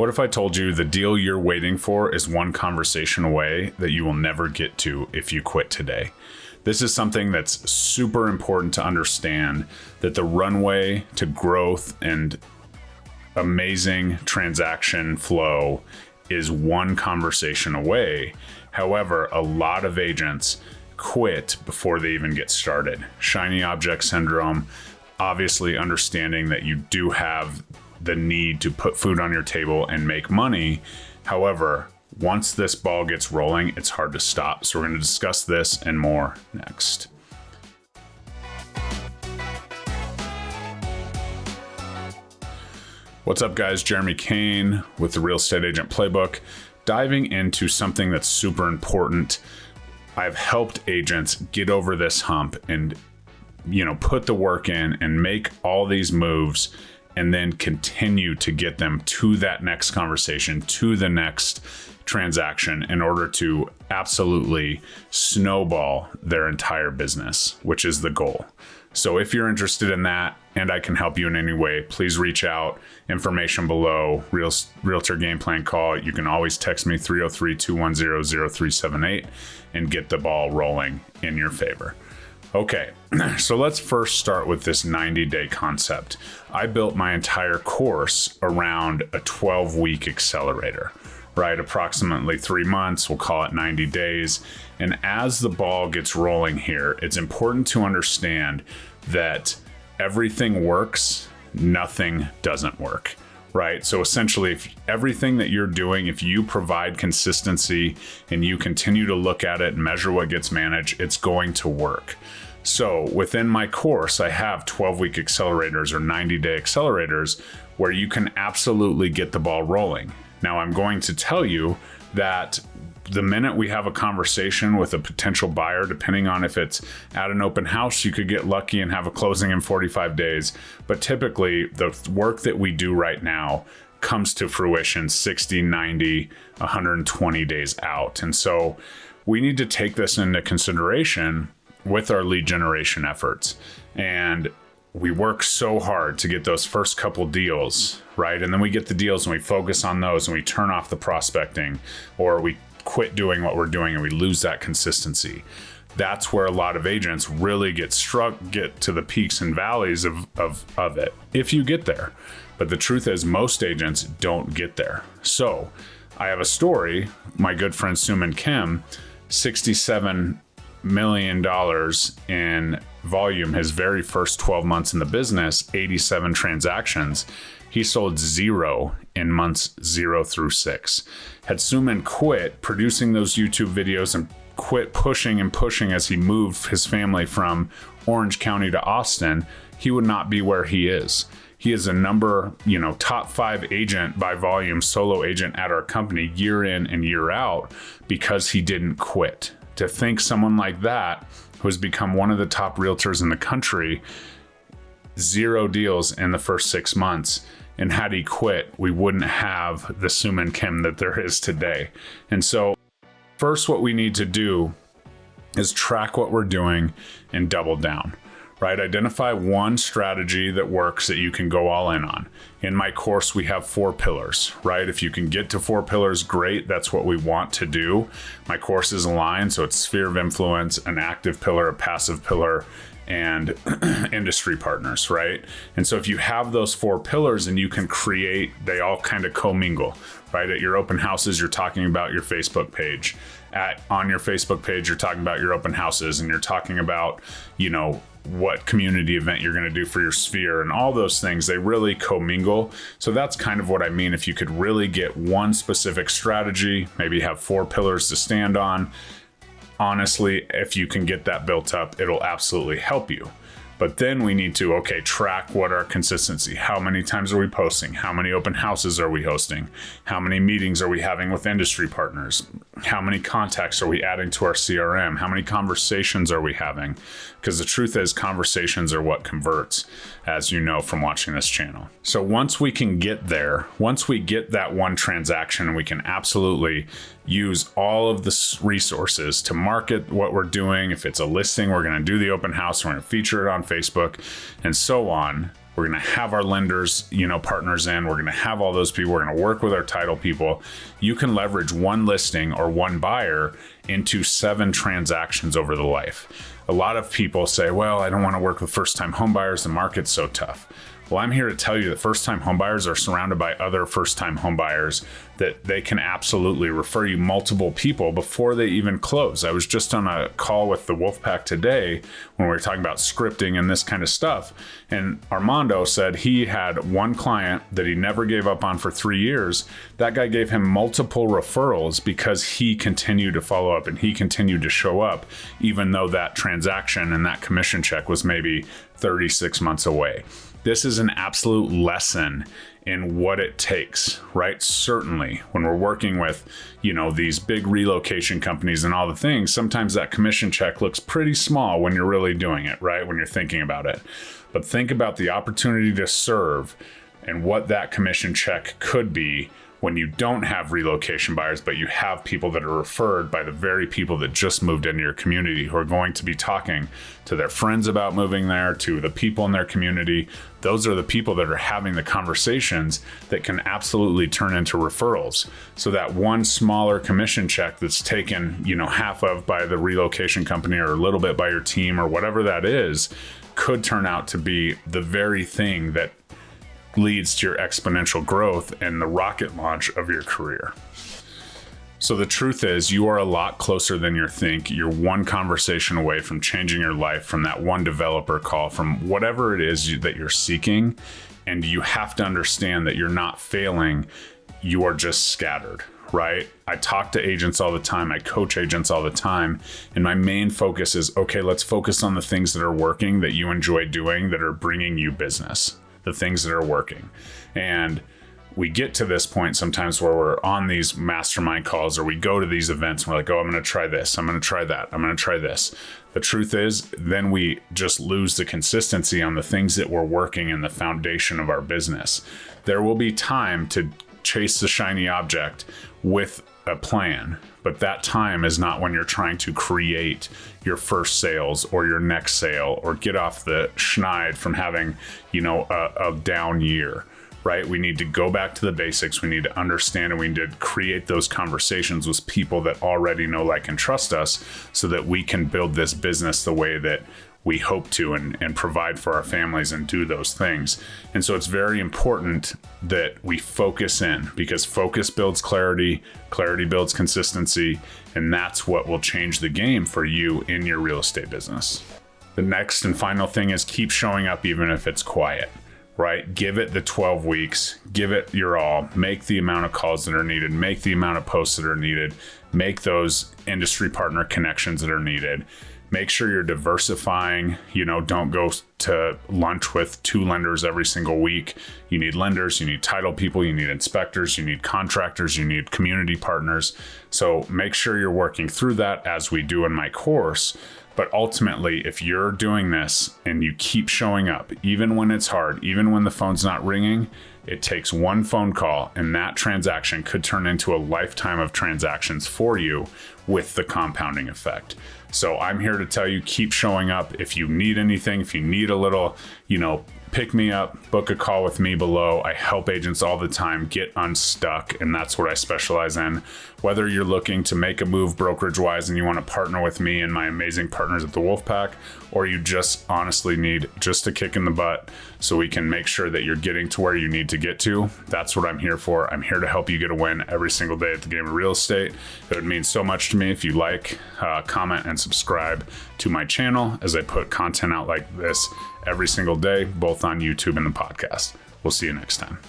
What if I told you the deal you're waiting for is one conversation away that you will never get to if you quit today? This is something that's super important to understand, that the runway to growth and amazing transaction flow is one conversation away. However, a lot of agents quit before they even get started. Shiny object syndrome, obviously understanding that you do have the need to put food on your table and make money. However, once this ball gets rolling, it's hard to stop. So we're going to discuss this and more next. What's up, guys? Jeremy Kane with the Real Estate Agent Playbook, diving into something that's super important. I've helped agents get over this hump and, put the work in and make all these moves and then continue to get them to that next conversation, to the next transaction, in order to absolutely snowball their entire business, which is the goal. So if you're interested in that and I can help you in any way, please reach out. Information below, Realtor Game Plan call. You can always text me 303-210-0378 and get the ball rolling in your favor. Okay, so let's first start with this 90-day concept. I built my entire course around a 12-week accelerator, right? Approximately 3 months, we'll call it 90 days. And as the ball gets rolling here, it's important to understand that everything works, nothing doesn't work, right? So essentially, if everything that you're doing, if you provide consistency and you continue to look at it and measure what gets managed, it's going to work. So within my course, I have 12-week accelerators or 90-day accelerators where you can absolutely get the ball rolling. Now, I'm going to tell you that the minute we have a conversation with a potential buyer, depending on if it's at an open house, you could get lucky and have a closing in 45 days. But typically, the work that we do right now comes to fruition 60, 90, 120 days out. And so we need to take this into consideration with our lead generation efforts. And we work so hard to get those first couple deals, right? And then we get the deals and we focus on those and we turn off the prospecting, or we quit doing what we're doing and we lose that consistency. That's where a lot of agents really get to the peaks and valleys of it, if you get there. But the truth is, most agents don't get there. So I have a story. My good friend Suman Kim, $67 million in volume his very first 12 months in the business, 87 transactions. He sold 0 in months 0 through 6. Had Suman quit producing those YouTube videos and quit pushing as he moved his family from Orange County to Austin, he would not be where he is. He is a top 5 agent by volume, solo agent at our company year in and year out because he didn't quit. To think someone like that, who has become one of the top realtors in the country, 0 deals in the first 6 months, and had he quit, we wouldn't have the Suman Kim that there is today. And so first, what we need to do is track what we're doing and double down, right? Identify one strategy that works that you can go all in on. In my course, we have 4 pillars, right? If you can get to 4 pillars, great. That's what we want to do. My course is aligned, so it's sphere of influence, an active pillar, a passive pillar, and industry partners, right? And so if you have those 4 pillars and you can create, they all kind of commingle, right? At your open houses, you're talking about your Facebook page. On your Facebook page, you're talking about your open houses, and you're talking about, what community event you're going to do for your sphere, and all those things, they really commingle. So that's kind of what I mean. If you could really get one specific strategy, maybe have 4 pillars to stand on, honestly, if you can get that built up, it'll absolutely help you. But then we need to, track what our consistency, how many times are we posting? How many open houses are we hosting? How many meetings are we having with industry partners? How many contacts are we adding to our CRM? How many conversations are we having? Because the truth is, conversations are what converts, as you know from watching this channel. So once we can get there, once we get that one transaction, we can absolutely use all of the resources to market what we're doing. If it's a listing, we're going to do the open house, we're going to feature it on Facebook, and so on. We're going to have our lenders, partners in. We're going to have all those people. We're going to work with our title people. You can leverage one listing or one buyer into 7 transactions over the life. A lot of people say, well, I don't want to work with first-time home buyers. The market's so tough. Well, I'm here to tell you that first-time homebuyers are surrounded by other first-time homebuyers that they can absolutely refer you multiple people before they even close. I was just on a call with the Wolfpack today when we were talking about scripting and this kind of stuff. And Armando said he had one client that he never gave up on for 3 years. That guy gave him multiple referrals because he continued to follow up and he continued to show up, even though that transaction and that commission check was maybe 36 months away. This is an absolute lesson in what it takes, right? Certainly when we're working with, these big relocation companies and all the things, sometimes that commission check looks pretty small when you're really doing it, right? When you're thinking about it. But think about the opportunity to serve and what that commission check could be when you don't have relocation buyers, but you have people that are referred by the very people that just moved into your community who are going to be talking to their friends about moving there, to the people in their community. Those are the people that are having the conversations that can absolutely turn into referrals. So that one smaller commission check that's taken, half of by the relocation company or a little bit by your team or whatever that is, could turn out to be the very thing that leads to your exponential growth and the rocket launch of your career. So the truth is, you are a lot closer than you think. You're one conversation away from changing your life, from that one developer call, from whatever it is that you're seeking. And you have to understand that you're not failing. You are just scattered, right? I talk to agents all the time. I coach agents all the time. And my main focus is, okay, let's focus on the things that are working, that you enjoy doing, that are bringing you business. The things that are working. And we get to this point sometimes where we're on these mastermind calls or we go to these events and we're like, oh, I'm going to try this. I'm going to try that. I'm going to try this. The truth is, then we just lose the consistency on the things that were working in the foundation of our business. There will be time to chase the shiny object with a plan, but that time is not when you're trying to create your first sales or your next sale or get off the schneid from having, a down year, right? We need to go back to the basics. We need to understand and we need to create those conversations with people that already know, like, and trust us so that we can build this business the way that we hope to and provide for our families and do those things. And so it's very important that we focus in, because focus builds clarity, clarity builds consistency, and that's what will change the game for you in your real estate business. The next and final thing is keep showing up even if it's quiet, right? Give it the 12 weeks, give it your all, make the amount of calls that are needed, make the amount of posts that are needed, make those industry partner connections that are needed. Make sure you're diversifying, don't go to lunch with 2 lenders every single week. You need lenders, you need title people, you need inspectors, you need contractors, you need community partners. So make sure you're working through that as we do in my course. But ultimately, if you're doing this and you keep showing up, even when it's hard, even when the phone's not ringing, it takes one phone call and that transaction could turn into a lifetime of transactions for you with the compounding effect. So I'm here to tell you, keep showing up. If you need anything, if you need a little, pick me up, book a call with me below. I help agents all the time get unstuck, and that's what I specialize in. Whether you're looking to make a move brokerage-wise and you want to partner with me and my amazing partners at the Wolfpack, or you just honestly need just a kick in the butt so we can make sure that you're getting to where you need to get to, that's what I'm here for. I'm here to help you get a win every single day at the game of real estate. It would mean so much to me if you like, comment, and subscribe to my channel as I put content out like this every single day, both on YouTube and the podcast. We'll see you next time.